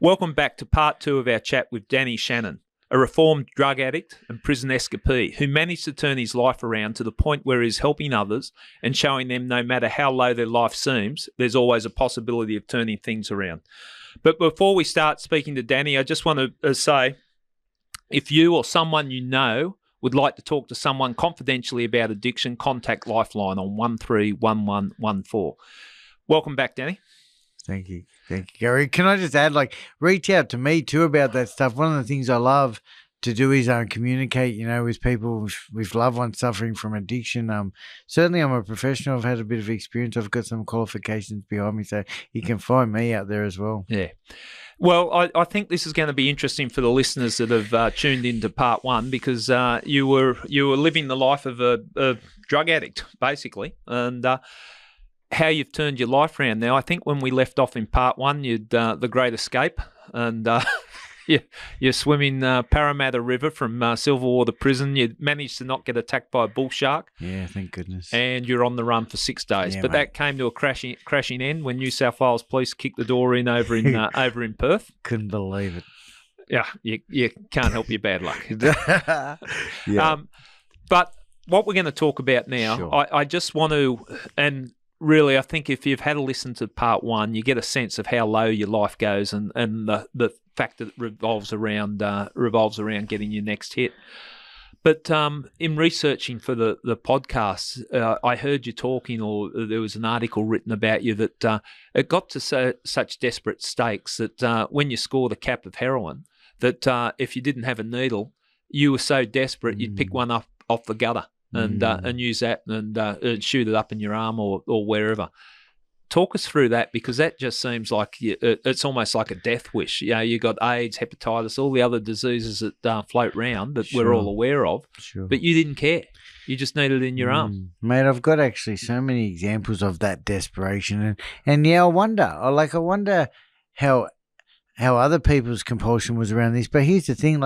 Welcome back to part 2 of our chat with Danny Shannon, a reformed drug addict and prison escapee who managed to turn his life around to the point where he's helping others and showing them no matter how low their life seems, there's always a possibility of turning things around. But before we start speaking to Danny, I just want to say, if you or someone you know would like to talk to someone confidentially about addiction, contact Lifeline on 131114. Welcome back, Danny. Thank you, Gary. Can I just add, reach out to me too about that stuff. One of the things I love to do is communicate, with people, with loved ones suffering from addiction. Certainly I'm a professional. I've had a bit of experience. I've got some qualifications behind me, so you can find me out there as well. Yeah. Well, I think this is going to be interesting for the listeners that have tuned into part 1 because you were living the life of a drug addict, basically, and how you've turned your life around. Now, I think when we left off in part 1, you'd the Great Escape, and you're swimming Parramatta River from Silverwater Prison. You managed to not get attacked by a bull shark. Yeah, thank goodness. And you're on the run for 6 days. Yeah, but mate. that came to a crashing end when New South Wales Police kicked the door in over in Perth. Couldn't believe it. Yeah, you can't help your bad luck. Yeah. But what we're going to talk about now, Sure. I just want to, and really, I think if you've had a listen to part 1, you get a sense of how low your life goes and the fact that it revolves around getting your next hit. But in researching for the podcast, I heard you talking, or there was an article written about you that it got to such desperate stakes that when you scored a cap of heroin, that if you didn't have a needle, you were so desperate you'd pick one up off the gutter and use that and shoot it up in your arm or wherever. Talk us through that, because that just seems like it's almost like a death wish. You got AIDS, hepatitis, all the other diseases that float around that we're all aware of, but you didn't care. You just needed it in your arm. Mate, I've got actually so many examples of that desperation. And I wonder how other people's compulsion was around this. But here's the thing,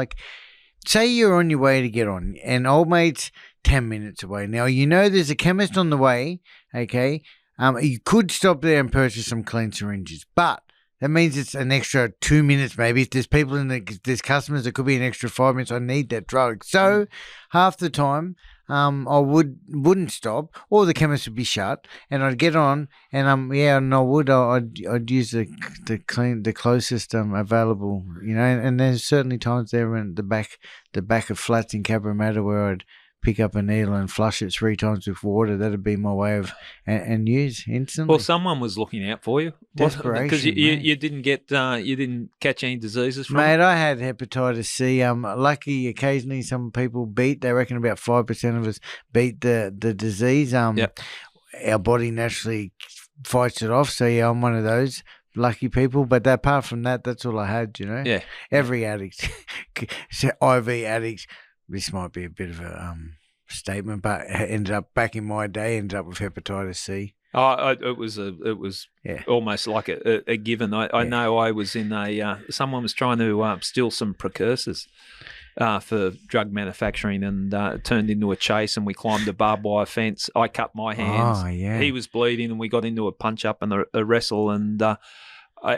say you're on your way to get on, and old mate's 10 minutes away. Now, there's a chemist on the way, okay? You could stop there and purchase some clean syringes, but that means it's an extra 2 minutes maybe. If there's there's customers, it could be an extra 5 minutes. I need that drug. So half the time, I wouldn't stop, or the chemist would be shut, and I'd get on, and I'd use the closest available, and there's certainly times there in the back of flats in Cabramatta where I'd pick up a needle and flush it 3 times with water. That'd be my way of and use instantly. Well, someone was looking out for you. Desperation, because you didn't catch any diseases from mate. it. I had hepatitis C. Lucky occasionally some people they reckon about 5% of us beat the disease. Yep. Our body naturally fights it off. So yeah, I'm one of those lucky people. But apart from that, that's all I had. Yeah. Every addict, so IV addicts. This might be a bit of a statement, but ended up with hepatitis C. It was almost like a given. I know I was in someone was trying to steal some precursors for drug manufacturing, and it turned into a chase, and we climbed a barbed wire fence. I cut my hands. Oh, yeah. He was bleeding, and we got into a punch up and a wrestle, and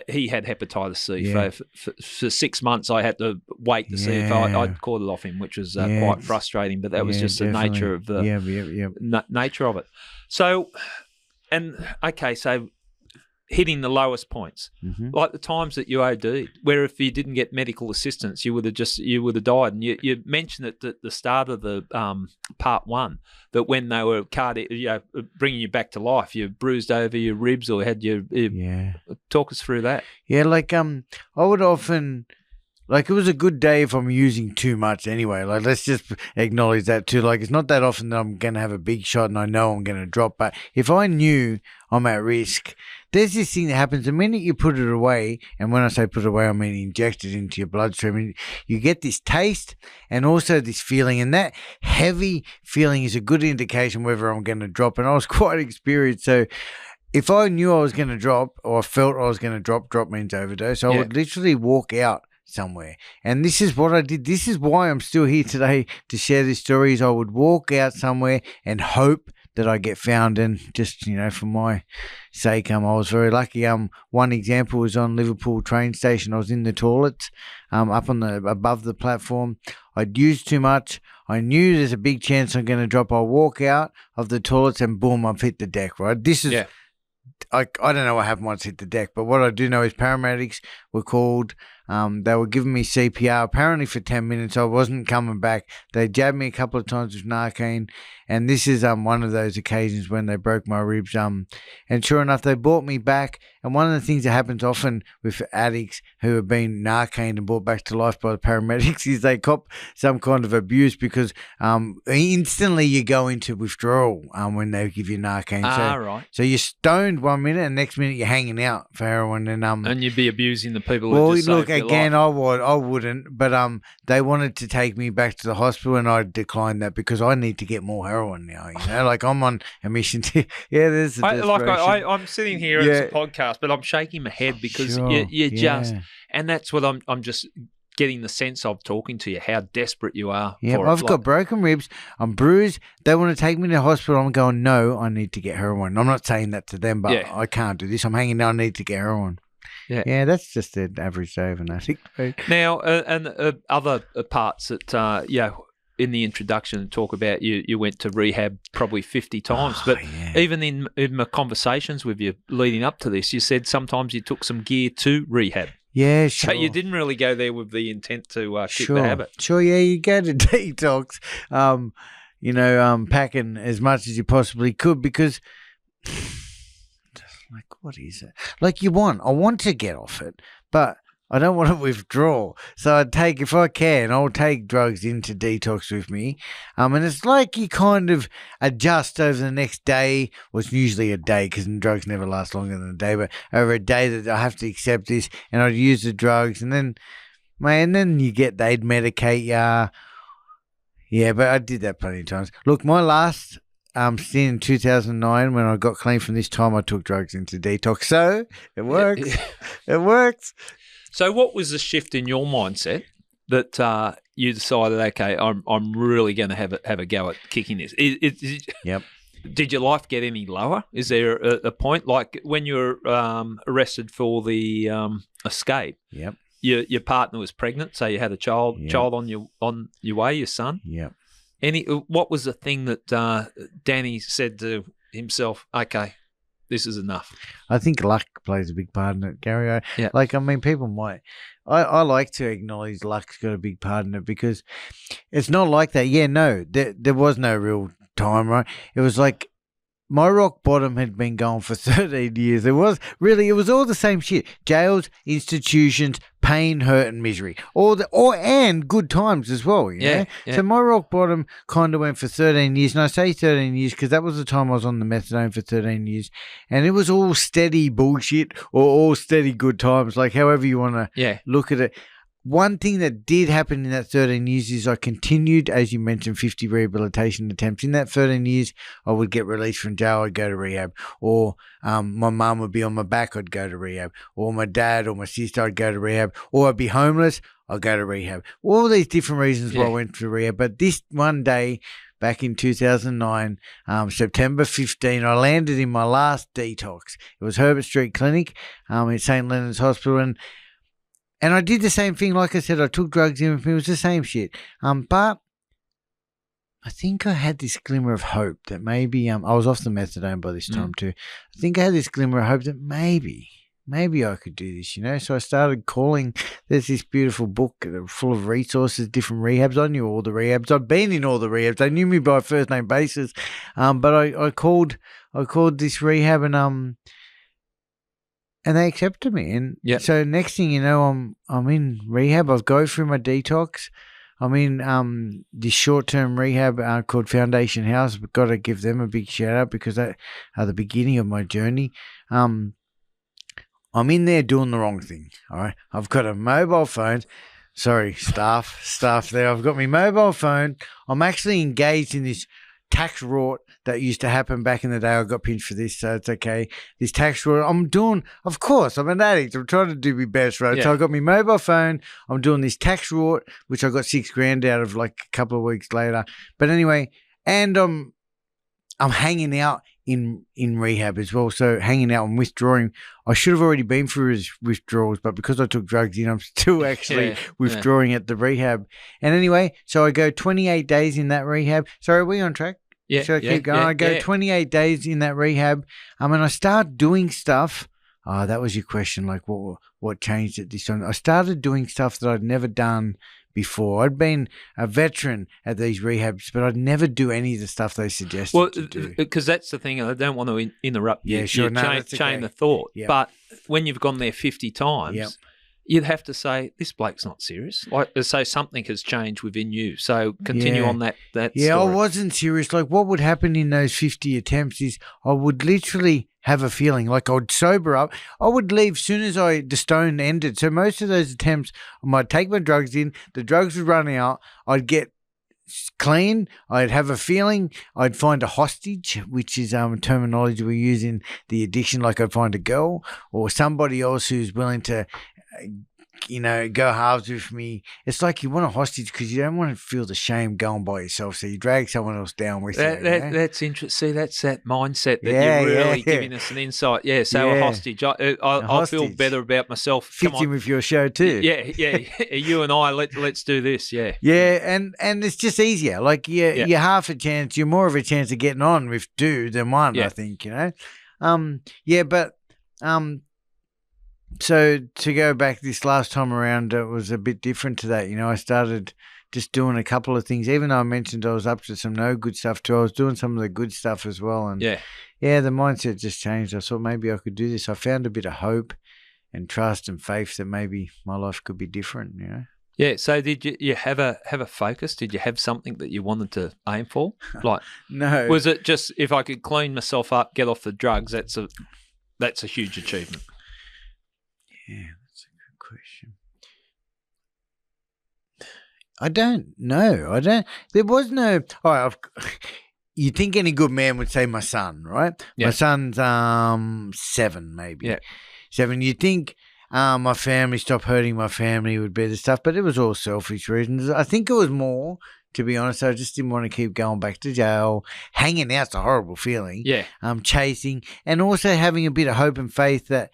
he had hepatitis C. Yeah. For 6 months, I had to wait to see if I'd caught it off him, which was quite frustrating. But that was just definitely. the nature of the nature of it. So, so hitting the lowest points, like the times that you OD'd, where if you didn't get medical assistance, you would have died. And you mentioned it at the start of the part 1 that when they were bringing you back to life, you bruised over your ribs or had your talk us through that. Yeah, I would often. It was a good day if I'm using too much anyway. Let's just acknowledge that too. It's not that often that I'm going to have a big shot and I know I'm going to drop. But if I knew I'm at risk, there's this thing that happens the minute you put it away. And when I say put it away, I mean inject it into your bloodstream. And you get this taste and also this feeling. And that heavy feeling is a good indication whether I'm going to drop. And I was quite experienced. So if I knew I was going to drop, or I felt I was going to drop means overdose, I would literally walk out somewhere. And this is what I did. This is why I'm still here today to share this story. Is I would walk out somewhere and hope that I get found. And just, for my sake, I was very lucky. One example was on Liverpool train station. I was in the toilets, up on above the platform. I'd used too much. I knew there's a big chance I'm going to drop. I walk out of the toilets and boom, I've hit the deck, right? This is... Yeah. I don't know what happened once I hit the deck, but what I do know is paramedics were called. They were giving me CPR apparently for 10 minutes. I wasn't coming back. They jabbed me a couple of times with Narcan, and this is one of those occasions when they broke my ribs. And sure enough, they brought me back. And one of the things that happens often with addicts who have been Narcaned and brought back to life by the paramedics is they cop some kind of abuse because instantly you go into withdrawal when they give you Narcan. Right. So you're stoned 1 minute and next minute you're hanging out for heroin. And you'd be abusing the people well, who just look, saved your again, life. I wouldn't, but they wanted to take me back to the hospital and I declined that because I need to get more heroin now, like I'm on a mission to, there's a desperation. I'm sitting here, it's a podcast, but I'm shaking my head because you just, and that's what I'm just getting the sense of talking to you, how desperate you are. Yeah, I've got broken ribs. I'm bruised. They want to take me to the hospital. I'm going, no, I need to get heroin. I'm not saying that to them, but I can't do this. I'm hanging down. I need to get heroin. Yeah, that's just the average day of an addict. Now, and other parts that, in the introduction talk about you went to rehab probably 50 times, but even in my conversations with you leading up to this, you said sometimes you took some gear to rehab. Yeah, sure. But you didn't really go there with the intent to kick the habit. Sure, yeah, you go to detox, packing as much as you possibly could because, like, what is it? Like I want to get off it, but I don't want to withdraw. So if I can, I'll take drugs into detox with me. And it's like you kind of adjust over the next day. Well, it's usually a day because drugs never last longer than a day, but over a day that I have to accept this and I'd use the drugs and then, they'd medicate ya. Yeah, but I did that plenty of times. Look, my last stint in 2009 when I got clean from this time, I took drugs into detox. So it works. It works. So what was the shift in your mindset that you decided, okay, I'm really going to have a go at kicking this? Yep. Did your life get any lower? Is there a point like when you were arrested for the escape? Yep. Your partner was pregnant, so you had a child on your way, your son. Yep. What was the thing that Danny said to himself? Okay, this is enough. I think luck plays a big part in it, Gary. People might. I like to acknowledge luck's got a big part in it because it's not like that. Yeah, no, there was no real time, right? It was like my rock bottom had been going for 13 years. It was all the same shit. Jails, institutions, pain, hurt, and misery. And good times as well, you know? Yeah. So my rock bottom kind of went for 13 years. And I say 13 years because that was the time I was on the methadone for 13 years. And it was all steady bullshit or all steady good times, like however you want to look at it. One thing that did happen in that 13 years is I continued, as you mentioned, 50 rehabilitation attempts. In that 13 years, I would get released from jail, I'd go to rehab. Or my mum would be on my back, I'd go to rehab. Or my dad or my sister, I'd go to rehab. Or I'd be homeless, I'd go to rehab. All these different reasons why I went to rehab. But this one day, back in 2009, September 15, I landed in my last detox. It was Herbert Street Clinic at St. Leonard's Hospital. And I did the same thing. Like I said, I took drugs in with me. It was the same shit. But I think I had this glimmer of hope that maybe I was off the methadone by this time too. I think I had this glimmer of hope that maybe I could do this, you know. So I started calling. There's this beautiful book full of resources, different rehabs. I knew all the rehabs. I'd been in all the rehabs. They knew me by first name basis. But I called this rehab and they accepted me. And so next thing you know, I'm in rehab. I'll go through my detox. I'm in this short-term rehab called Foundation House. I've got to give them a big shout-out because they are the beginning of my journey. I'm in there doing the wrong thing, all right? I've got a mobile phone. Sorry, staff there. I've got my mobile phone. I'm actually engaged in this tax rort that used to happen back in the day. I got pinched for this, so it's okay. This tax rort I'm doing, of course, I'm an addict. I'm trying to do my best, right? Yeah. So I got my mobile phone. I'm doing this tax rort, which I got $6,000 out of like a couple of weeks later. But anyway, and I'm hanging out in rehab as well. So hanging out and withdrawing. I should have already been through his withdrawals, but because I took drugs in, I'm still actually withdrawing at the rehab. And anyway, so I go 28 days in that rehab. Sorry, are we on track? Yeah. Should I keep going? I go 28 days in that rehab. And I start doing stuff. Oh, that was your question. Like what changed at this time? I started doing stuff that I'd never done before. I'd been a veteran at these rehabs, but I'd never do any of the stuff they suggested to do. Because that's the thing. I don't want to interrupt you. Yeah, sure. Chain the thought. Yep. But when you've gone there 50 times, you'd have to say, this bloke's not serious. Like, so something has changed within you. So continue on that story. I wasn't serious. Like, what would happen in those 50 attempts is I would literally have a feeling like I'd sober up. I would leave soon as the stone ended. So most of those attempts, I might take my drugs in, the drugs would run out, I'd get clean, I'd have a feeling, I'd find a hostage, which is terminology we use in the addiction, like I'd find a girl or somebody else who's willing to go halves with me. It's like you want a hostage because you don't want to feel the shame going by yourself, so you drag someone else down with you. That's interesting. See, that's that mindset that you're really giving us an insight. Yeah, so a hostage. I feel better about myself. Fits in with your show too. Yeah. You and I, let's do this. Yeah. Yeah, and it's just easier. Like you're half a chance. You're more of a chance of getting on with two than one. I think So to go back this last time around, it was a bit different to that. I started just doing a couple of things. Even though I mentioned I was up to some no good stuff too, I was doing some of the good stuff as well. And the mindset just changed. I thought maybe I could do this. I found a bit of hope and trust and faith that maybe my life could be different. Yeah. So did you have a focus? Did you have something that you wanted to aim for? Like no. Was it just if I could clean myself up, get off the drugs? That's a huge achievement. Yeah, that's a good question. I don't know. There was no. All right. You think any good man would say my son, right? Yeah. My son's 7, maybe. Yeah. 7. You think my family, stop hurting my family would be the stuff, but it was all selfish reasons. I think it was more, to be honest. I just didn't want to keep going back to jail. Hanging out's a horrible feeling. Yeah. Chasing and also having a bit of hope and faith that.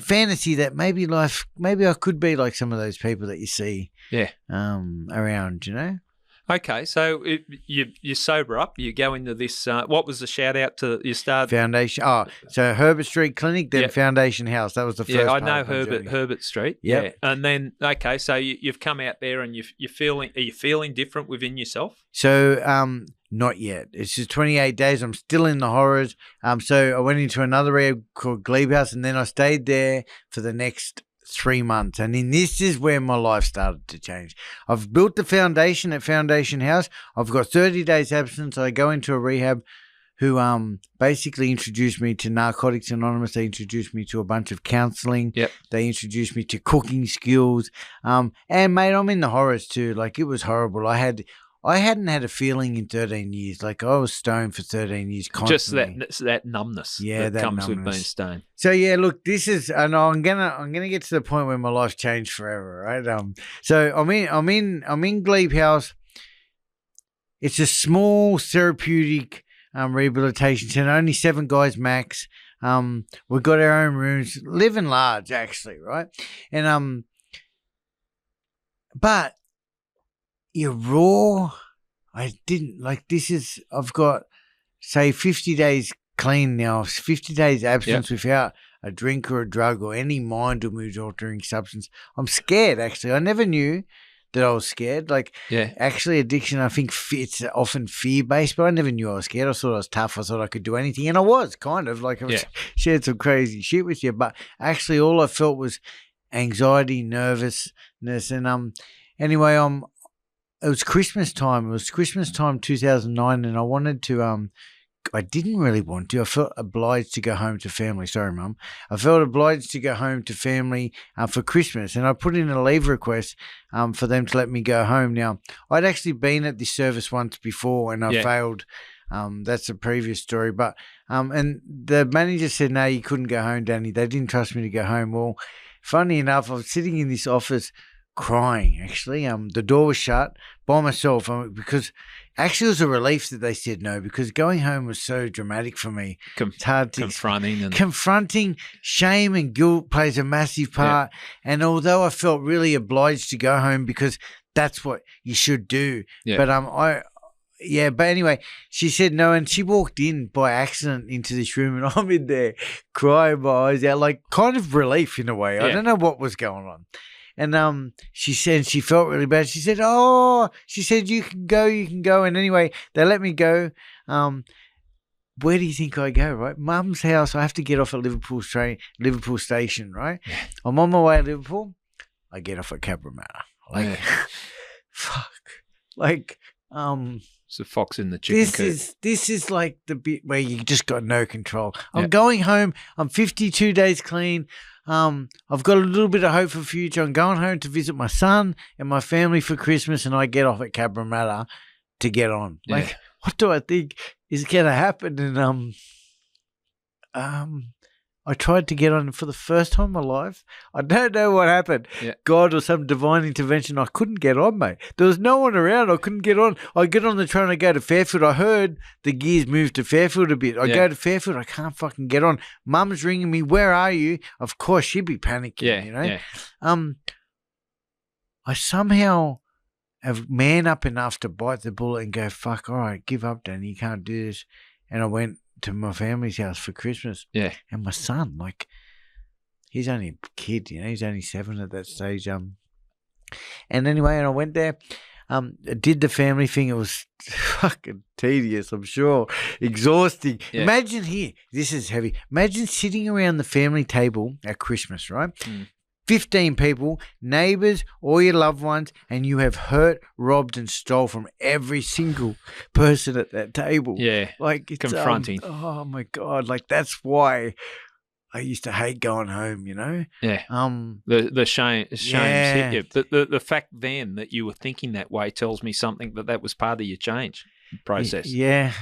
Fantasy that maybe I could be like some of those people that you see around, Okay, so you sober up, you go into this, what was the shout out to you start? Foundation, so Herbert Street Clinic, then Foundation House, that was the first part. I know Herbert Street, and then, okay, so you've come out there and are you feeling different within yourself? So, not yet. It's just 28 days. I'm still in the horrors. So I went into another rehab called Glebe House, and then I stayed there for the next 3 months. And then this is where my life started to change. I've built the foundation at Foundation House. I've got 30 days absence. I go into a rehab who basically introduced me to Narcotics Anonymous. They introduced me to a bunch of counselling. Yep. They introduced me to cooking skills. And, mate, I'm in the horrors too. Like, it was horrible. I hadn't had a feeling in 13 years. Like, I was stoned for 13 years constantly. Just that numbness that comes with being stoned. So, look, this is, and I'm gonna get to the point where my life changed forever, right? So I'm in Glebe House. It's a small therapeutic rehabilitation center, only 7 guys max. We've got our own rooms, living large actually, right? And but you're raw. I didn't like this is I've got say 50 days clean now, 50 days absence without a drink or a drug or any mind or mood altering substance. I'm scared actually. I never knew that I was scared. Like actually addiction, I think it's often fear based, but I never knew I was scared. I thought I was tough. I thought I could do anything, and I was kind of like I shared some crazy shit with you, but actually all I felt was anxiety, nervousness, and anyway, it was Christmas time. It was Christmas time 2009, and I wanted to I didn't really want to. I felt obliged to go home to family. Sorry, Mum. I felt obliged to go home to family for Christmas, and I put in a leave request for them to let me go home. Now, I'd actually been at this service once before, and I failed. That's a previous story. But and the manager said, no, you couldn't go home, Danny. They didn't trust me to go home. Well, funny enough, I was sitting in this office crying, actually. The door was shut by myself because actually it was a relief that they said no, because going home was so dramatic for me. It's hard to confronting shame and guilt plays a massive part. Yeah. And although I felt really obliged to go home because that's what you should do, but but anyway, she said no, and she walked in by accident into this room, and I'm in there crying my eyes out, like kind of relief in a way. I don't know what was going on. And she said she felt really bad. She said, you can go. And anyway, they let me go. Where do you think I go, right? Mum's house. I have to get off at Liverpool station, right? Yeah. I'm on my way to Liverpool. I get off at Cabramatta. Fuck. It's a fox in the chicken coop. This is like the bit where you just got no control. I'm going home. I'm 52 days clean. I've got a little bit of hope for the future. I'm going home to visit my son and my family for Christmas, and I get off at Cabramatta to get on. What do I think is going to happen? And I tried to get on for the first time in my life. I don't know what happened. Yeah. God or some divine intervention. I couldn't get on, mate. There was no one around. I couldn't get on. I get on the train. I go to Fairfield. I heard the gears move to Fairfield a bit. I go to Fairfield. I can't fucking get on. Mum's ringing me. Where are you? Of course, she'd be panicking, you know. Yeah. I somehow have man up enough to bite the bullet and go, fuck, all right, give up, Danny. You can't do this. And I went to my family's house for Christmas. Yeah. And my son, he's only a kid, you know, he's only 7 at that stage. And anyway, and I went there, did the family thing. It was fucking tedious, I'm sure, exhausting. Yeah. Imagine this is heavy. Imagine sitting around the family table at Christmas, right? 15 people, neighbours, all your loved ones, and you have hurt, robbed, and stole from every single person at that table. Yeah, it's confronting. Oh my God! That's why I used to hate going home. You know. Yeah. The shame hit you. The fact then that you were thinking that way tells me something that was part of your change process. Yeah,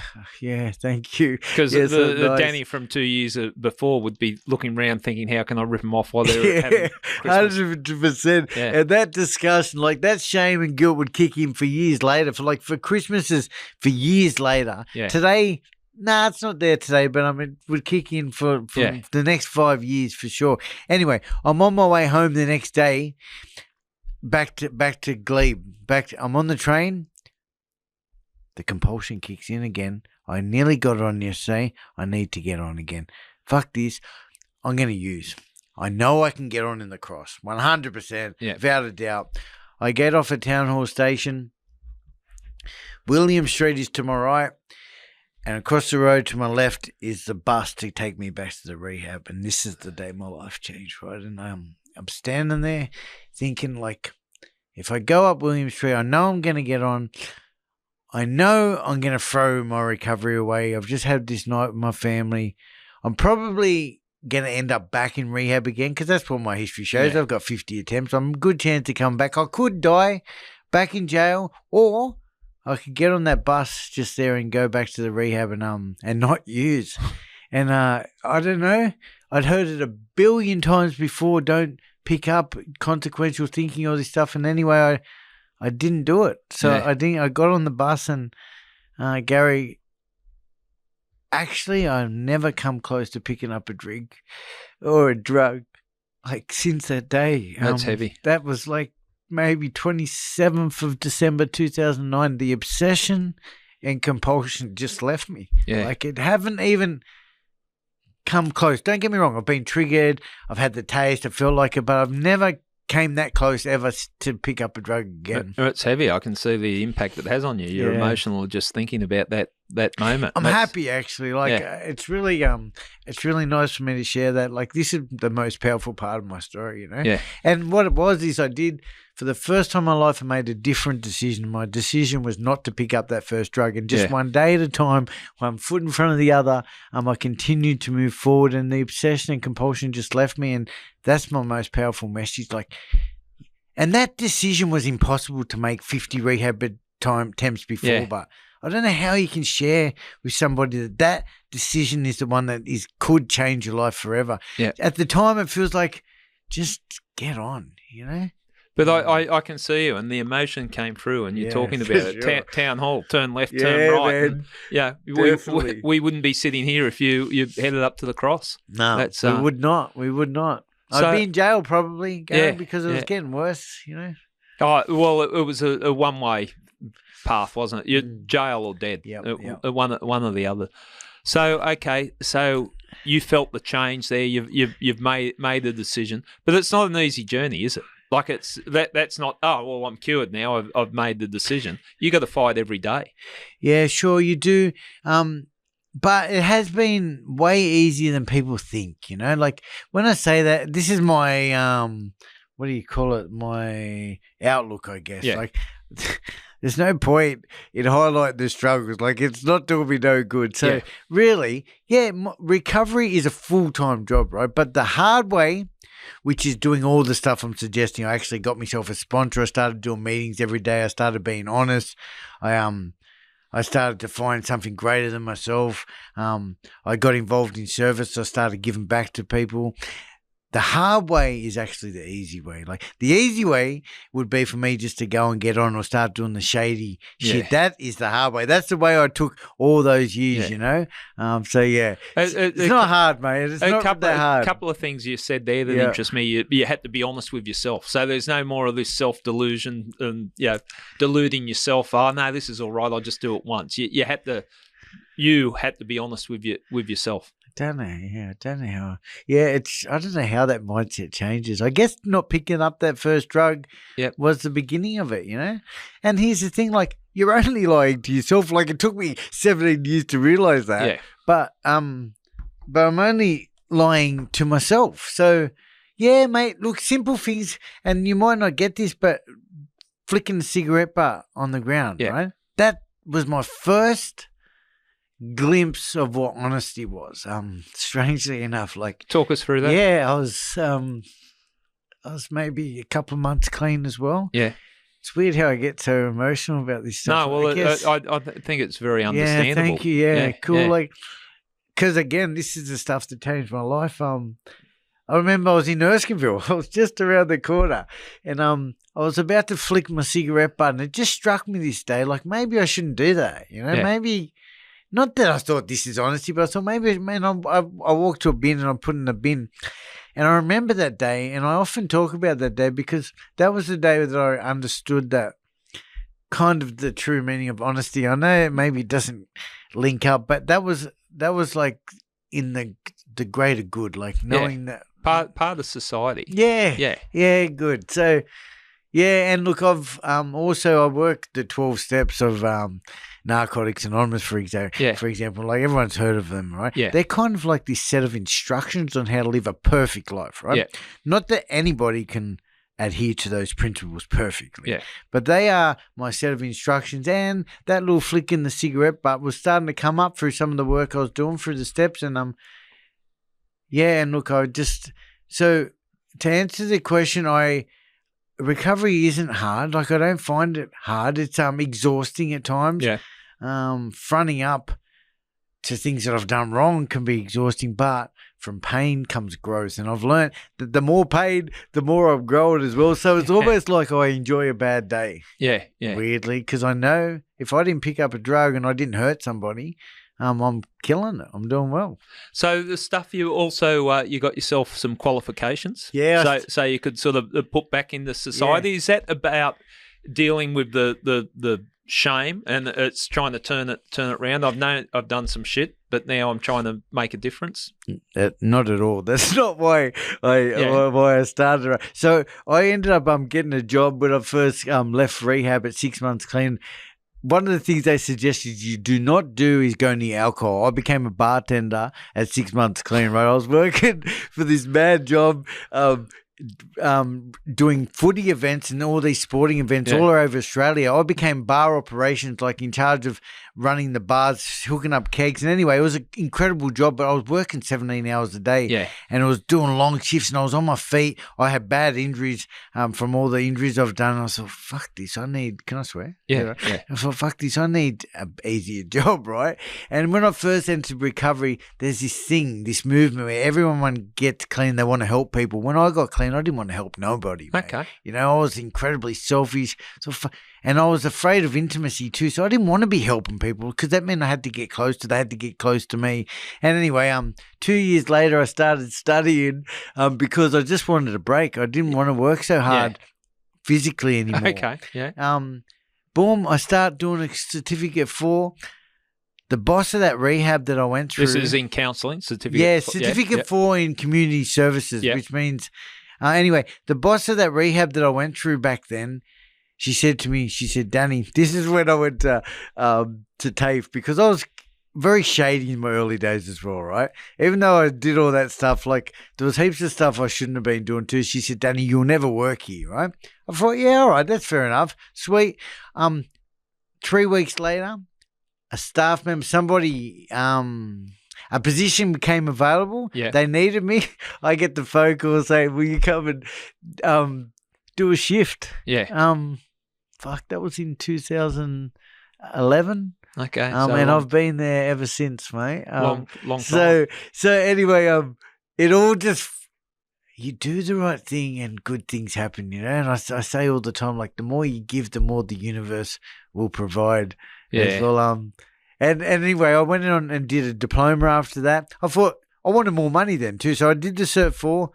thank you. Because the Danny from 2 years before would be looking around thinking, how can I rip them off while they're having Christmas? 100%. Yeah. And that discussion, that shame and guilt would kick in for years later, for Christmases for years later. Yeah. Today, it's not there today, but it would kick in for the next 5 years for sure. Anyway, I'm on my way home the next day, back to Glebe. I'm on the train. The compulsion kicks in again. I nearly got on yesterday. I need to get on again. Fuck this. I'm going to use. I know I can get on in the cross. 100%. Yeah. Without a doubt. I get off at Town Hall Station. William Street is to my right. And across the road to my left is the bus to take me back to the rehab. And this is the day my life changed, right? And I'm standing there thinking, if I go up William Street, I know I'm going to get on. I know I'm going to throw my recovery away. I've just had this night with my family. I'm probably going to end up back in rehab again because that's what my history shows. Yeah. I've got 50 attempts. I'm a good chance to come back. I could die back in jail, or I could get on that bus just there and go back to the rehab and not use. And I don't know. I'd heard it a billion times before. Don't pick up consequential thinking, all this stuff. And anyway, I didn't do it. So I got on the bus and Gary, actually I've never come close to picking up a drink or a drug since that day. That's heavy. That was maybe 27th of December 2009. The obsession and compulsion just left me. Yeah. It haven't even come close. Don't get me wrong. I've been triggered. I've had the taste. I feel like it, but I've never came that close ever to pick up a drug again. It's heavy. I can see the impact it has on you. You're emotional just thinking about that moment. I'm happy actually. It's really nice for me to share that. This is the most powerful part of my story, you know. Yeah. And what it was is I did, for the first time in my life, I made a different decision. My decision was not to pick up that first drug, and just one day at a time, one foot in front of the other, I continued to move forward, and the obsession and compulsion just left me, and that's my most powerful message. And that decision was impossible to make 50 rehab attempts before, but I don't know how you can share with somebody that decision is the one that could change your life forever. Yeah. At the time, it feels like just get on, you know? But I can see you, and the emotion came through, and you're talking for about it. sure. Town hall, turn left, turn right. Man, And, yeah, definitely. we wouldn't be sitting here if you headed up to the cross. No, That's, we would not. We would not. So- I'd be in jail probably, Gary, Yeah, because it was yeah. getting worse, you know. Oh, well, it was a one-way path, wasn't it? You're jail or dead. Yep, One or the other. So, okay, so you felt the change there. You've made a decision, but it's not an easy journey, is it? Like that's not. Oh well, I'm cured now. I've made the decision. You got to fight every day. Yeah, sure you do. But it has been way easier than people think, you know? Like when I say that, this is my what do you call it? My outlook, I guess. Yeah. Like there's no point in highlighting the struggles. Like it's not doing me no good. So really, recovery is a full-time job, right? But the hard way, which is doing all the stuff I'm suggesting, I actually got myself a sponsor. I started doing meetings every day. I started being honest. I started to find something greater than myself. I got involved in service. I started giving back to people. The hard way is actually the easy way. Like the easy way would be for me just to go and get on or start doing the shady shit. That is the hard way. That's the way I took all those years, you know? So, yeah, it's not hard, mate. It's not that hard. A couple of things you said there that interest me. You had to be honest with yourself. So there's no more of this self-delusion and, deluding yourself. Oh, no, this is all right. I'll just do it once. You had to be honest with yourself. I don't know how. Yeah, I don't know how that mindset changes. I guess not picking up that first drug was the beginning of it, you know? And here's the thing, like, you're only lying to yourself. Like, it took me 17 years to realize that. Yeah. But I'm only lying to myself. So, yeah, mate, look, simple things, and you might not get this, but flicking the cigarette butt on the ground, right? That was my first glimpse of what honesty was. Strangely enough, like talk us through that. Yeah, I was maybe a couple of months clean as well. Yeah, it's weird how I get so emotional about this stuff. No, well, I think it's very understandable. Yeah, thank you. Yeah, cool. Yeah. Like, because again, this is the stuff that changed my life. I remember I was in Erskineville. I was just around the corner, and I was about to flick my cigarette butt, and it just struck me this day, like maybe I shouldn't do that. You know, maybe. Not that I thought this is honesty, but I thought maybe, man, I walked to a bin and I put in a bin. And I remember that day, and I often talk about that day because that was the day that I understood that kind of the true meaning of honesty. I know it maybe doesn't link up, but that was like in the greater good, like knowing that. Part of society. Yeah, good. So, yeah, and look, I've also I work the 12 steps of Narcotics Anonymous, for example. Like everyone's heard of them, right? Yeah. They're kind of like this set of instructions on how to live a perfect life, right? Yeah. Not that anybody can adhere to those principles perfectly. Yeah. But they are my set of instructions, and that little flick in the cigarette butt was starting to come up through some of the work I was doing through the steps, and and look, so to answer the question, recovery isn't hard. Like I don't find it hard. It's exhausting at times. Yeah. Fronting up to things that I've done wrong can be exhausting, but from pain comes growth. And I've learned that the more pain, the more I've grown as well. So it's almost like I enjoy a bad day. Yeah. Weirdly, because I know if I didn't pick up a drug and I didn't hurt somebody, I'm killing it. I'm doing well. So the stuff you also you got yourself some qualifications. Yeah. So you could sort of put back into society. Yeah. Is that about dealing with the shame and it's trying to turn it around? I've done some shit, but now I'm trying to make a difference. Not at all. That's not why I started. So I ended up getting a job when I first left rehab at 6 months clean. One of the things they suggested you do not do is go near alcohol. I became a bartender at 6 months clean, right? I was working for this bad job doing footy events and all these sporting events all over Australia. I became bar operations, like in charge of running the bars, hooking up kegs. And anyway, it was an incredible job, but I was working 17 hours a day and I was doing long shifts and I was on my feet. I had bad injuries from all the injuries I've done. And I thought, fuck this. Can I swear? Yeah. I thought, fuck this. I need an easier job, right? And when I first entered recovery, there's this movement where everyone gets clean. They want to help people. When I got clean, clean. I didn't want to help nobody, mate. Okay. You know, I was incredibly selfish. And I was afraid of intimacy too. So I didn't want to be helping people because that meant I had to get close to, they had to get close to me. And anyway, 2 years later, I started studying because I just wanted a break. I didn't want to work so hard physically anymore. Okay, yeah. Boom, I start doing a certificate 4. The boss of that rehab that I went through. This is in counselling, certificate. Yeah, certificate 4 in community services, which means, anyway, the boss of that rehab that I went through back then, she said to me, Danny, this is when I went to TAFE because I was very shady in my early days as well, right? Even though I did all that stuff, like there was heaps of stuff I shouldn't have been doing too. She said, Danny, you'll never work here, right? I thought, yeah, all right, that's fair enough. Sweet. 3 weeks later, a staff member, somebody, a position became available. Yeah. They needed me. I get the phone call saying, will you come and do a shift? Yeah. That was in 2011. Okay. And I've been there ever since, mate. Long time. So anyway, it all just, you do the right thing and good things happen, you know. And I say all the time, like the more you give, the more the universe will provide. Yeah. As well. And anyway, I went on and did a diploma after that. I thought I wanted more money then too, so I did the Cert 4,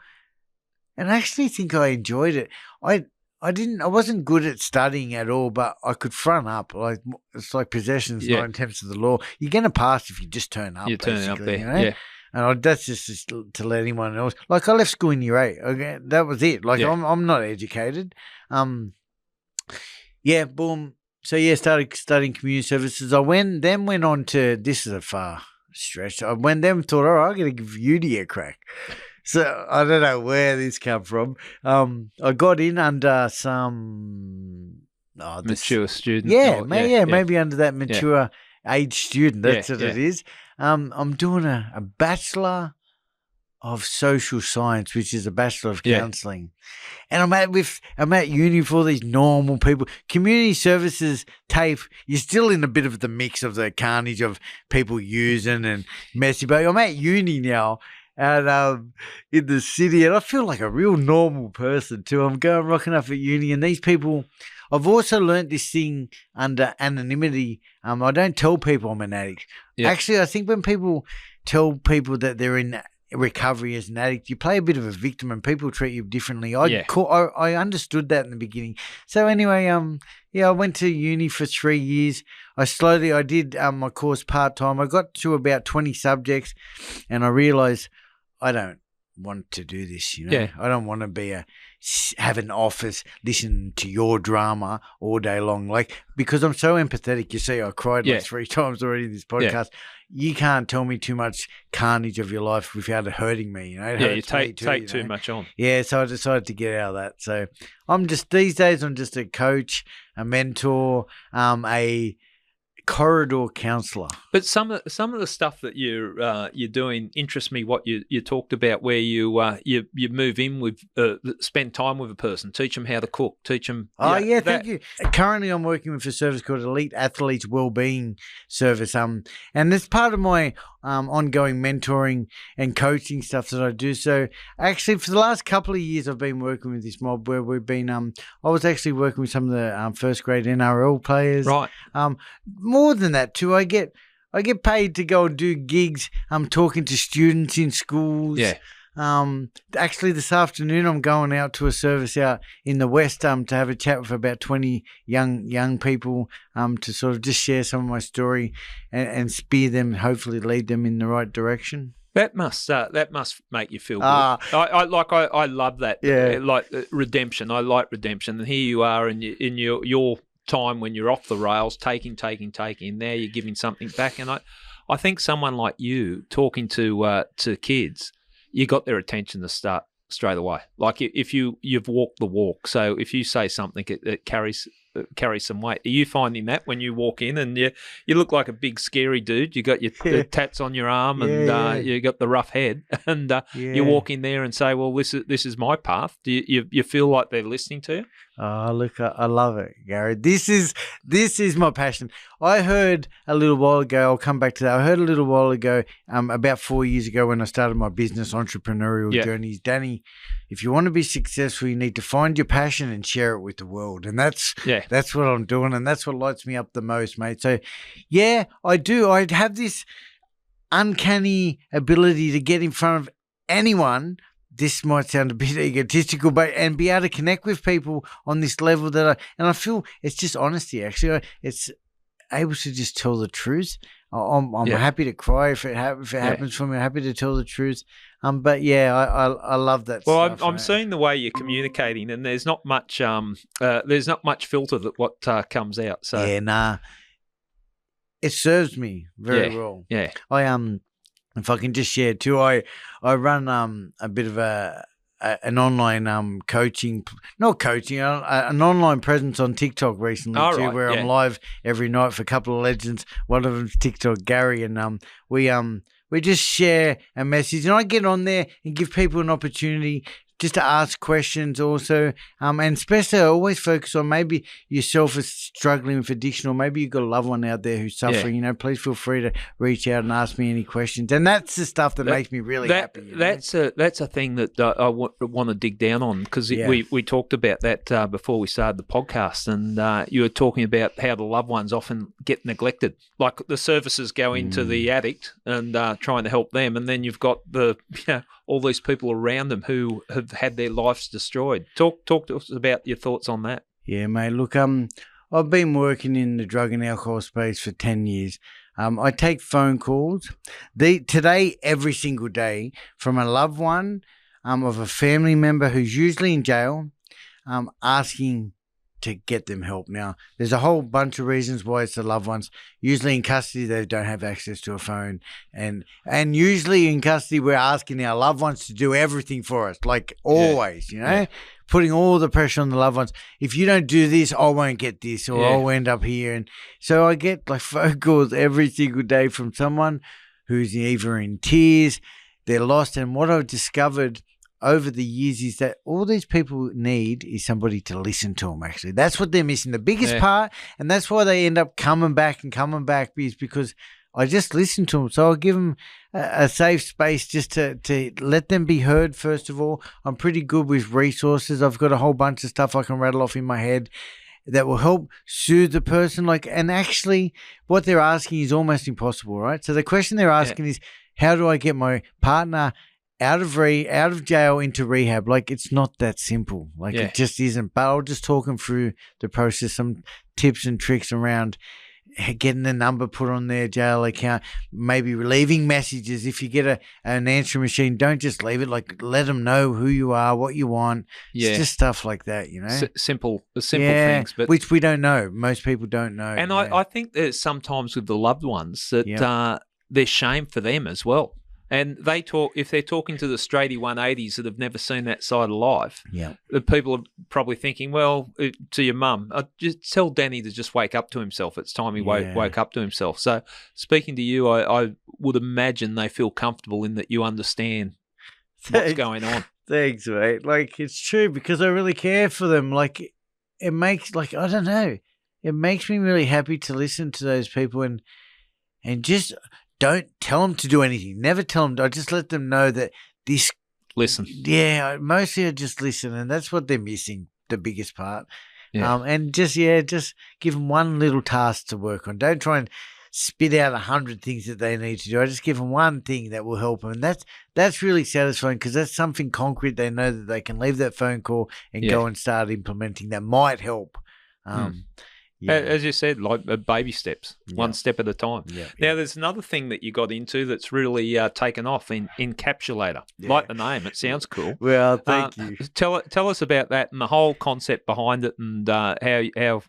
and I actually think I enjoyed it. I wasn't good at studying at all, but I could front up. Like it's like possession's 9/10 of the law. You're going to pass if you just turn up. You're turning up there, you know? yeah. And that's just to let anyone else. Like I left school in year 8. Okay, that was it. Like I'm not educated. Yeah, boom. So started studying community services. I went on to, this is a far stretch. I thought, all right, I'm going to give uni a crack. So I don't know where this come from. I got in under some mature student. Maybe under that mature age student. That's what it is. I'm doing a Bachelor of Social Science, which is a Bachelor of Counselling. And I'm at uni for all these normal people. Community services, TAFE, you're still in a bit of the mix of the carnage of people using and messy. But I'm at uni now and in the city, and I feel like a real normal person too. I'm rocking up at uni, and these people, I've also learnt this thing under anonymity. I don't tell people I'm an addict. Yeah. Actually, I think when people tell people that they're in recovery as an addict, you play a bit of a victim and people treat you differently. I understood that in the beginning. So anyway, I went to uni for 3 years. I did my course part-time. I got to about 20 subjects and I realised I don't want to do this, you know. Yeah. I don't want to have an office, listen to your drama all day long. Like, because I'm so empathetic. You see, I cried like 3 times already in this podcast. Yeah. You can't tell me too much carnage of your life without it hurting me, you know. You take too much on. Yeah, so I decided to get out of that. So these days I'm just a coach, a mentor, a corridor counsellor. But some of the stuff that you're doing interests me. What you talked about, where you move in with spend time with a person, teach them how to cook, teach them. Thank you. Currently, I'm working with a service called Elite Athletes Wellbeing Service. And that's part of my ongoing mentoring and coaching stuff that I do. So actually, for the last couple of years, I've been working with this mob where we've been. I was actually working with some of the first grade NRL players. Right. More than that too, I get paid to go and do gigs. I'm talking to students in schools. Yeah. Actually, this afternoon I'm going out to a service out in the West to have a chat with about 20 young people to sort of just share some of my story and spear them, hopefully lead them in the right direction. That must make you feel good. I love that. Yeah. Like redemption. I like redemption. And here you are in your time when you're off the rails, taking. Now you're giving something back. And I think someone like you talking to kids, you got their attention to start straight away. Like if you've walked the walk. So if you say something, it carries some weight. Are you finding that when you walk in and you look like a big scary dude? You got your the tats on your arm and you got the rough head, and you walk in there and say, "Well, this is my path." Do you feel like they're listening to you? Oh, look, I love it, Gary. This is my passion. I heard a little while ago, I'll come back to that. I heard a little while ago, about 4 years ago when I started my business entrepreneurial journeys, Danny, if you want to be successful, you need to find your passion and share it with the world. And that's what I'm doing. And that's what lights me up the most, mate. So, yeah, I do. I have this uncanny ability to get in front of anyone. This might sound a bit egotistical, and be able to connect with people on this level I feel it's just honesty. Actually, it's able to just tell the truth. I'm happy to cry if it happens for me. I'm happy to tell the truth. But yeah, I love that. Well, stuff, I'm seeing the way you're communicating, and there's not much filter that what comes out. So yeah, nah, it serves me very well. Yeah, if I can just share too, I run a bit of an online coaching, not coaching, an online presence on TikTok recently where I'm live every night for a couple of legends. One of them's TikTok Gary, and we just share a message, and I get on there and give people an opportunity just to ask questions also, and especially I always focus on maybe yourself is struggling with addiction, or maybe you've got a loved one out there who's suffering, please feel free to reach out and ask me any questions. And that's the stuff that makes me really happy. That's a thing that I want to dig down on, because we talked about that before we started the podcast, and you were talking about how the loved ones often get neglected. Like the services go into the addict and trying to help them, and then you've got all these people around them who have had their lives destroyed. Talk to us about your thoughts on that. Yeah, mate. Look, I've been working in the drug and alcohol space for 10 years. I take phone calls today, every single day, from a loved one of a family member who's usually in jail, asking to get them help. Now, there's a whole bunch of reasons why it's the loved ones. Usually in custody, they don't have access to a phone. And usually in custody, we're asking our loved ones to do everything for us, like always, putting all the pressure on the loved ones. If you don't do this, I won't get this, or I'll end up here. And so I get like phone calls every single day from someone who's either in tears, they're lost. And what I've discovered over the years is that all these people need is somebody to listen to them, actually. That's what they're missing, the biggest part, and that's why they end up coming back, is because I just listen to them. So I'll give them a safe space just to let them be heard, first of all. I'm pretty good with resources. I've got a whole bunch of stuff I can rattle off in my head that will help soothe the person. And actually what they're asking is almost impossible, right? So the question they're asking is, how do I get my partner out of jail into rehab? Like, it's not that simple. It just isn't. But I'll just talk them through the process, some tips and tricks around getting the number put on their jail account, maybe leaving messages. If you get an answering machine, don't just leave it. Like, let them know who you are, what you want. It's just stuff like that, Simple things, but which we don't know. Most people don't know. And I think that sometimes with the loved ones that there's shame for them as well. And if they're talking to the straighty 180s that have never seen that side of life, the people are probably thinking, well, to your mum, just tell Danny to just wake up to himself. It's time he woke up to himself. So speaking to you, I would imagine they feel comfortable in that you understand what's going on. Thanks, mate. It's true, because I really care for them. It makes, I don't know, it makes me really happy to listen to those people and just... Don't tell them to do anything. Never tell them. I just let them know that this... Listen. Yeah, mostly I just listen, and that's what they're missing, the biggest part. Yeah. And just give them one little task to work on. Don't try and spit out 100 things that they need to do. I just give them one thing that will help them. And that's really satisfying, because that's something concrete. They know that they can leave that phone call and go and start implementing that might help. As you said, like baby steps, one step at a time. Now, there's another thing that you got into that's really taken off, in Encapsulator. Like the name, it sounds cool. Well, thank you. Tell us about that and the whole concept behind it, and how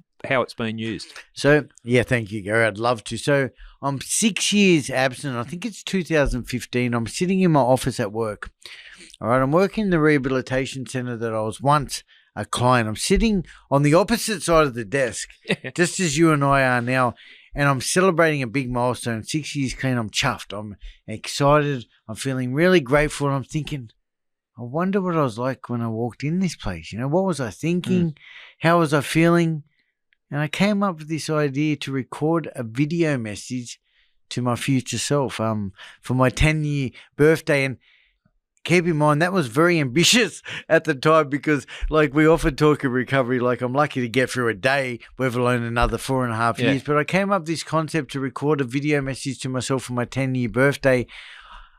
it's been used. So, thank you, Gary. I'd love to. So, I'm 6 years absent. I think it's 2015. I'm sitting in my office at work. All right, I'm working in the rehabilitation centre that I was once a client. I'm sitting on the opposite side of the desk, just as you and I are now, and I'm celebrating a big milestone. 6 years clean. I'm chuffed. I'm excited. I'm feeling really grateful. And I'm thinking, I wonder what I was like when I walked in this place. What was I thinking? How was I feeling? And I came up with this idea to record a video message to my future self for my 10-year birthday. And keep in mind, that was very ambitious at the time because, like, we often talk in recovery, like, I'm lucky to get through a day, let alone another 4.5 years. But I came up with this concept to record a video message to myself for my 10-year birthday.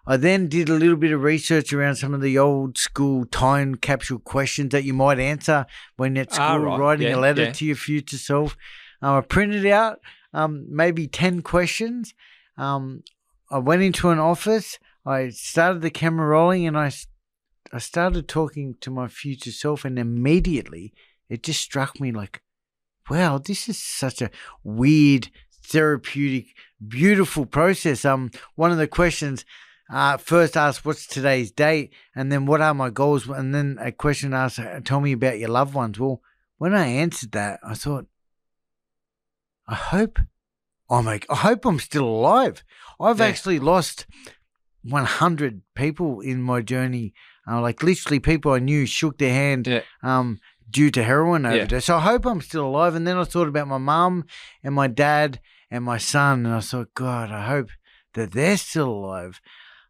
I then did a little bit of research around some of the old school time capsule questions that you might answer when at school, writing a letter to your future self. I printed out maybe 10 questions. I went into an office. I started the camera rolling and I started talking to my future self, and immediately it just struck me like, wow, this is such a weird, therapeutic, beautiful process. One of the questions first asked, what's today's date? And then what are my goals? And then a question asked, tell me about your loved ones. Well, when I answered that, I thought, I hope I'm still alive. I've actually lost 100 people in my journey. Like literally people I knew shook their hand due to heroin overdose. So I hope I'm still alive. And then I thought about my mum and my dad and my son. And I thought, God, I hope that they're still alive.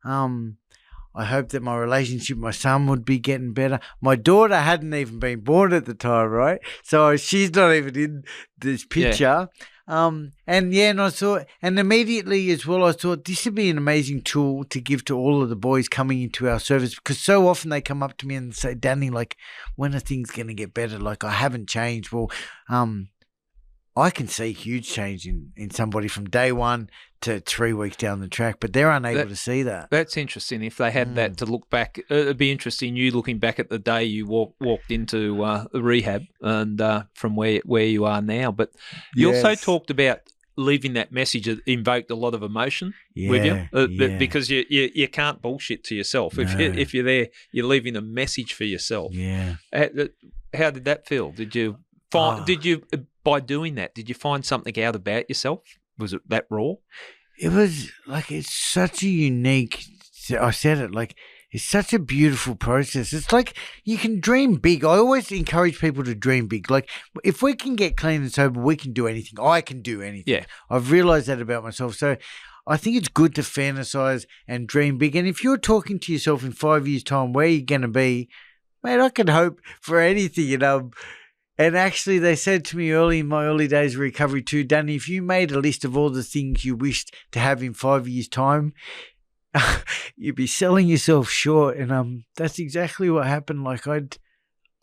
I hope that my relationship with my son would be getting better. My daughter hadn't even been born at the time, right? So she's not even in this picture. And I thought, and immediately as well, I thought this would be an amazing tool to give to all of the boys coming into our service, because so often they come up to me and say, Danny, like, when are things going to get better? Like, I haven't changed. Well, I can see huge change in somebody from day one to 3 weeks down the track, but they're unable to see that. That's interesting. If they had that to look back, it'd be interesting. You looking back at the day you walked into the rehab and from where you are now. But you also talked about leaving that message that invoked a lot of emotion with you, because you can't bullshit to yourself. No. If you're there, you're leaving a message for yourself. Yeah. How did that feel? Did you find? Did you by doing that? Did you find something out about yourself? Was it that raw? It was like, it's such a unique, I said it, like, it's such a beautiful process. It's like you can dream big. I always encourage people to dream big. Like, if we can get clean and sober, we can do anything. I can do anything. Yeah. I've realized that about myself. So I think it's good to fantasize and dream big. And if you're talking to yourself in 5 years' time, where you're going to be, mate, I can hope for anything, And actually, they said to me in my early days of recovery too, Danny, if you made a list of all the things you wished to have in 5 years' time, you'd be selling yourself short. And that's exactly what happened. Like, I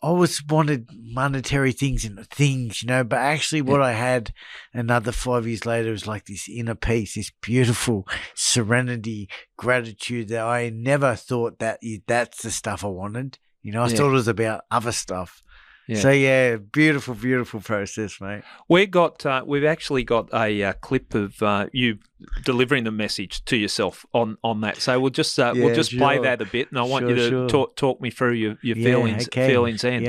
always wanted monetary things, but actually what I had another 5 years later was like this inner peace, this beautiful serenity, gratitude that I never thought that's the stuff I wanted. I thought it was about other stuff. Yeah. So beautiful, beautiful process, mate. We've actually got a clip of you delivering the message to yourself on that. So we'll just play that a bit, and I want you to talk me through your feelings. Okay. Feelings end.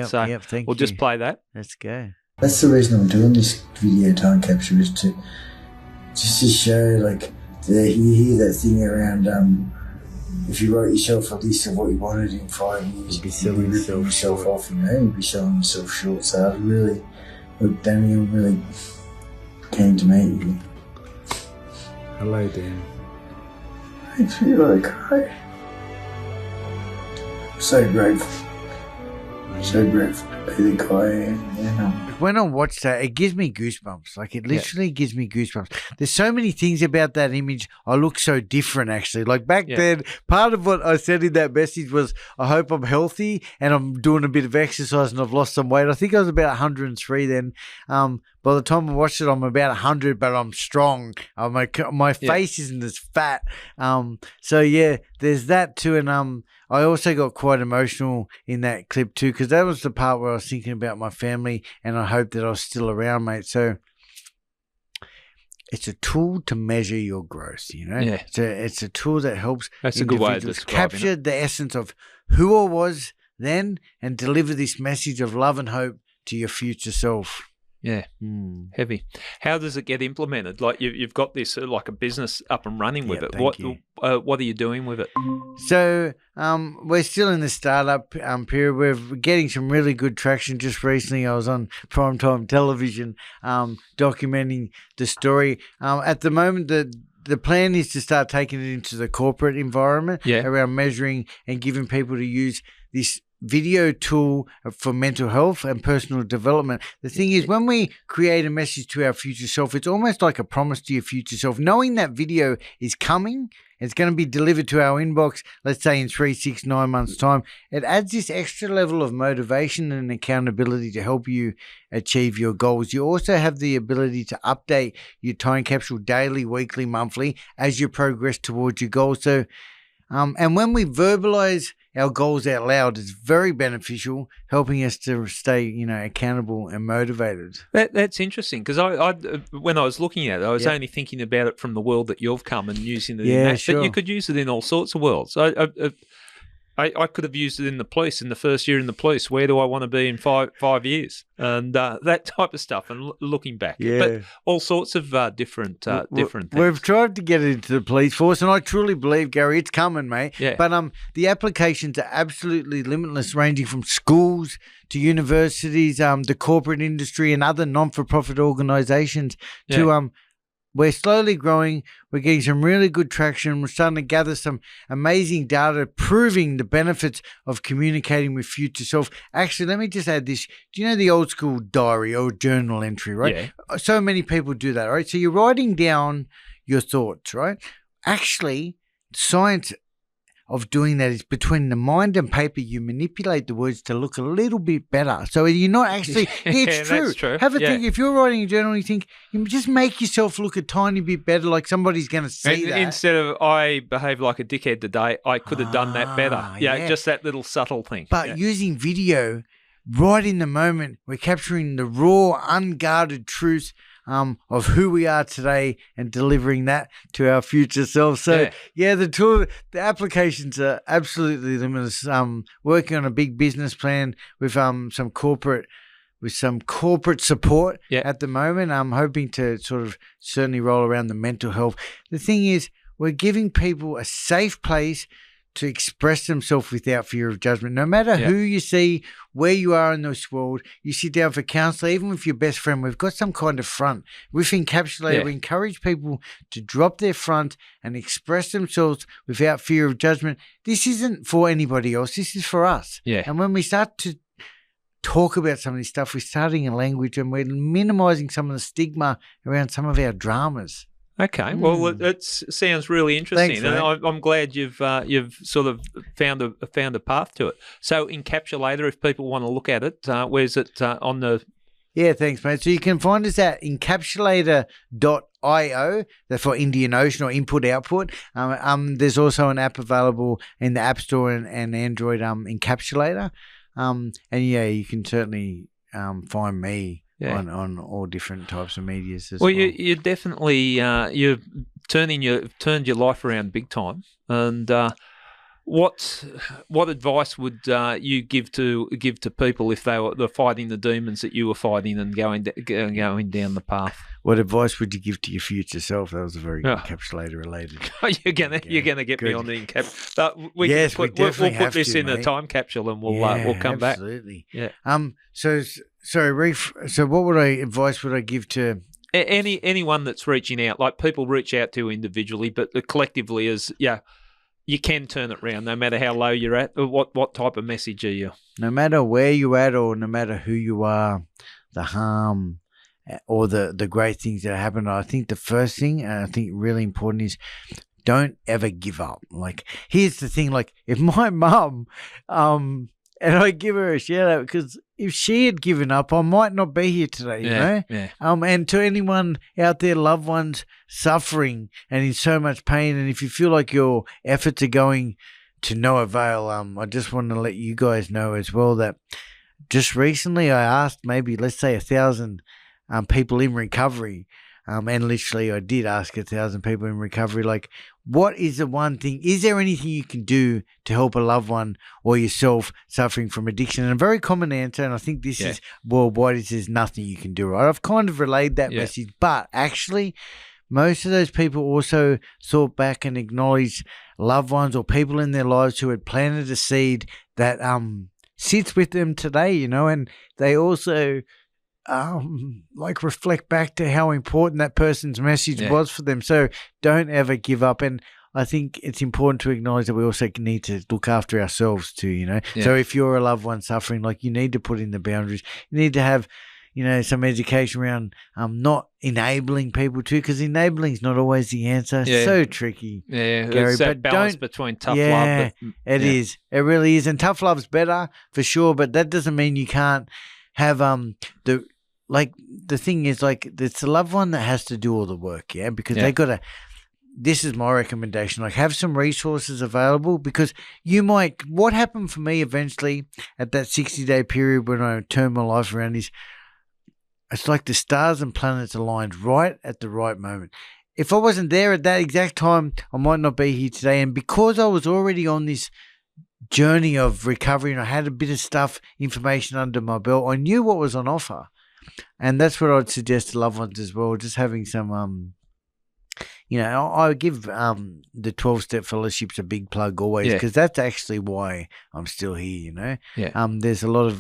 We'll just play that. Let's go. That's the reason I'm doing this video time capture, is to show, like, you hear that thing around. If you wrote yourself a list of what you wanted in 5 years, you'd be selling yourself off, you'd be selling yourself short. So I was Danny, I'm really keen to meet you. Hello, Dan. I feel like I'm so grateful. So grateful to be the guy I am. When I watch that, it gives me goosebumps. Like, it literally gives me goosebumps. There's so many things about that image. I look so different, actually. Like, back then, part of what I said in that message was, I hope I'm healthy and I'm doing a bit of exercise and I've lost some weight. I think I was about 103 then. By the time I watched it, I'm about 100, but I'm strong. My face isn't as fat. There's that too. And I also got quite emotional in that clip too, because that was the part where I was thinking about my family and I hope that I was still around, mate. So it's a tool to measure your growth, Yeah. It's a tool that helps individuals capture the essence of who I was then and deliver this message of love and hope to your future self. Yeah, heavy. How does it get implemented? Like you've got this like a business up and running with it. What are you doing with it? So we're still in the startup period. We're getting some really good traction. Just recently, I was on primetime television documenting the story. At the moment, the plan is to start taking it into the corporate environment around measuring and giving people to use this video tool for mental health and personal development. The thing is, when we create a message to our future self, it's almost like a promise to your future self. Knowing that video is coming, it's going to be delivered to our inbox, let's say in 3, 6, 9 months' time. It adds this extra level of motivation and accountability to help you achieve your goals. You also have the ability to update your time capsule daily, weekly, monthly as you progress towards your goals. So, and when we verbalize our goals out loud, is very beneficial, helping us to stay, accountable and motivated. That's interesting because I when I was looking at it, I was only thinking about it from the world that you've come and using it in that. Sure. But you could use it in all sorts of worlds. I could have used it in the police in the first year in the police. Where do I want to be in five years? And that type of stuff. And looking back, but all sorts of different things. We've tried to get it into the police force, and I truly believe, Gary, it's coming, mate. Yeah. But the applications are absolutely limitless, ranging from schools to universities, the corporate industry, and other non-for-profit organisations. We're slowly growing. We're getting some really good traction. We're starting to gather some amazing data proving the benefits of communicating with future self. Actually, let me just add this. Do you know the old school diary or journal entry, right? Yeah. So many people do that, right? So you're writing down your thoughts, right? Actually, science of doing that is between the mind and paper. You manipulate the words to look a little bit better. So you're not actually, it's true. That's true. Have a think. If you're writing a journal, you think, you just make yourself look a tiny bit better, like somebody's going to see that. Instead of, I behave like a dickhead today, I could have done that better. Just that little subtle thing. But using video, right in the moment, we're capturing the raw, unguarded truth of who we are today and delivering that to our future self. So, the applications are absolutely limitless. Working on a big business plan with some corporate support at the moment. I'm hoping to sort of certainly roll around the mental health. The thing is, we're giving people a safe place to express themselves without fear of judgment. No matter who you see, where you are in this world, you sit down for counselling, even with your best friend, we've got some kind of front. With Encapsulator, we encourage people to drop their front and express themselves without fear of judgment. This isn't for anybody else. This is for us. Yeah. And when we start to talk about some of this stuff, we're starting a language and we're minimizing some of the stigma around some of our dramas. Okay, well, it sounds really interesting. Thanks, and I'm glad you've sort of found a path to it. So, Encapsulator, if people want to look at it, where's it on the? Yeah, thanks, mate. So you can find us at encapsulator.io. That's for Indian Ocean or input output. There's also an app available in the App Store and Android. Encapsulator, and you can certainly find me. On all different types of medias as well. You definitely you've turned your life around big time. And what advice would you give to people if they're fighting the demons that you were fighting and going down the path? What advice would you give to your future self? That was a very encapsulator related. You're gonna get me on the encap. But we'll put this in a time capsule and we'll come back. Absolutely. Yeah. Sorry, Reef. So, what advice would I give to anyone that's reaching out? Like people reach out to individually, but collectively, you can turn it around. No matter how low you're at. What type of message are you? No matter where you're at, or no matter who you are, the harm or the great things that happen. I think the first thing, and I think really important, is don't ever give up. Like, here's the thing. Like, if my mum, and I give her a shout out because if she had given up, I might not be here today, you know? Yeah. And to anyone out there, loved ones suffering and in so much pain, and if you feel like your efforts are going to no avail, I just want to let you guys know as well that just recently I asked maybe, let's say, 1,000 people in recovery, and literally I did ask 1,000 people in recovery, like, what is the one thing? Is there anything you can do to help a loved one or yourself suffering from addiction? And a very common answer, and I think this is worldwide, is there's nothing you can do, right? I've kind of relayed that message, but actually most of those people also thought back and acknowledged loved ones or people in their lives who had planted a seed that sits with them today, and they also reflect back to how important that person's message was for them. So don't ever give up. And I think it's important to acknowledge that we also need to look after ourselves too, So if you're a loved one suffering, you need to put in the boundaries. You need to have, some education around not enabling people too, because enabling is not always the answer. Yeah. So tricky. Yeah, Gary, it's that balance between tough love. It is. It really is. And tough love's better for sure, but that doesn't mean you can't have the thing is, it's the loved one that has to do all the work, because they got to, this is my recommendation, have some resources available, because what happened for me eventually at that 60-day period when I turned my life around is, it's like the stars and planets aligned right at the right moment. If I wasn't there at that exact time, I might not be here today. And because I was already on this journey of recovery and I had a bit of information under my belt, I knew what was on offer. And that's what I'd suggest to loved ones as well, just having some, I give the 12-step fellowships a big plug always, because that's actually why I'm still here, There's a lot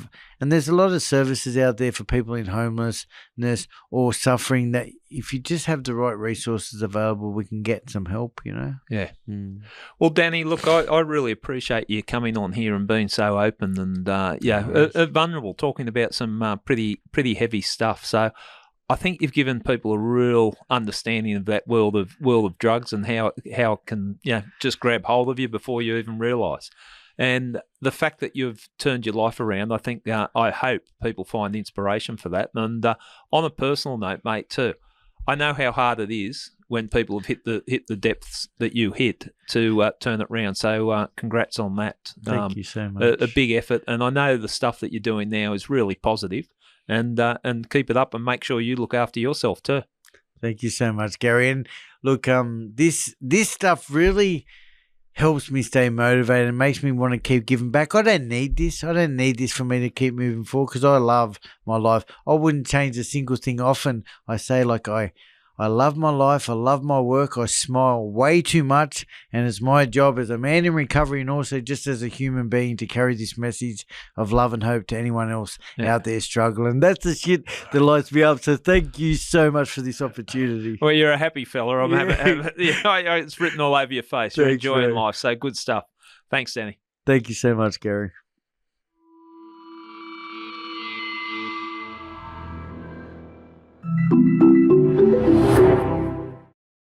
of services out there for people in homelessness or suffering that if you just have the right resources available, we can get some help, Yeah. Well, Danny, look, I really appreciate you coming on here and being so open and, vulnerable, talking about some pretty heavy stuff. So I think you've given people a real understanding of that world of drugs and how it can just grab hold of you before you even realise. And the fact that you've turned your life around, I think I hope people find inspiration for that. And on a personal note, mate, too, I know how hard it is when people have hit the depths that you hit to turn it around. So congrats on that. Thank you so much. A big effort, and I know the stuff that you're doing now is really positive. And keep it up and make sure you look after yourself too. Thank you so much, Gary. And look, this stuff really helps me stay motivated and makes me want to keep giving back. I don't need this. I don't need this for me to keep moving forward because I love my life. I wouldn't change a single thing. Often I say I love my life. I love my work. I smile way too much. And it's my job as a man in recovery and also just as a human being to carry this message of love and hope to anyone else out there struggling. That's the shit that lights me up. So thank you so much for this opportunity. Well, you're a happy fella. It's written all over your face. You're enjoying life. So good stuff. Thanks, Danny. Thank you so much, Gary.